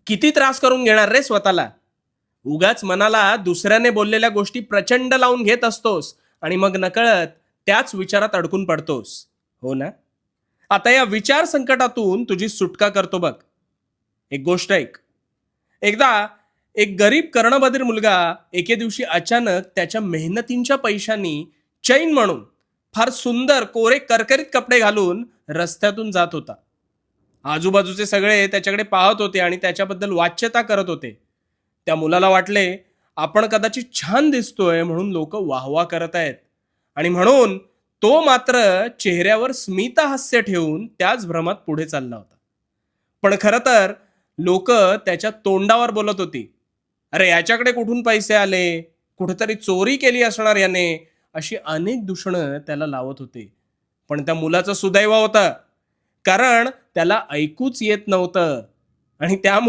किती त्रास करून घेणार रे स्वतःला? उगाच मनाला दुसऱ्याने बोललेल्या गोष्टी प्रचंड लावून घेत असतोस आणि मग नकळत त्याच विचारात अडकून पडतोस. हो ना? आता या विचार संकटातून तुझी सुटका करतो बघ. एक गोष्ट ऐक. एकदा एक गरीब कर्णबधीर मुलगा एके दिवशी अचानक त्याच्या मेहनतींच्या पैशांनी चैन म्हणून फार सुंदर कोरे करकरीत कपडे घालून रस्त्यातून जात होता. आजूबाजूचे सगळे त्याच्याकडे पाहत होते आणि त्याच्याबद्दल वाच्यता करत होते. त्या मुलाला वाटले, आपण कदाचित छान दिसतोय म्हणून लोक वाहवा करत आहेत, आणि म्हणून तो मात्र चेहऱ्यावर स्मितहास्य ठेवून त्याच भ्रमात पुढे चालला होता. पण खरं तर लोक त्याच्या तोंडावर बोलत होती, अरे याच्याकडे कुठून पैसे आले, कुठेतरी चोरी केली असणार याने, अशी अनेक दूषणं त्याला लावत होते. पण त्या मुलाचं सुदैव होतं, कारण त्याला ऐकूच येत नव्हतं आणि त्यामुळे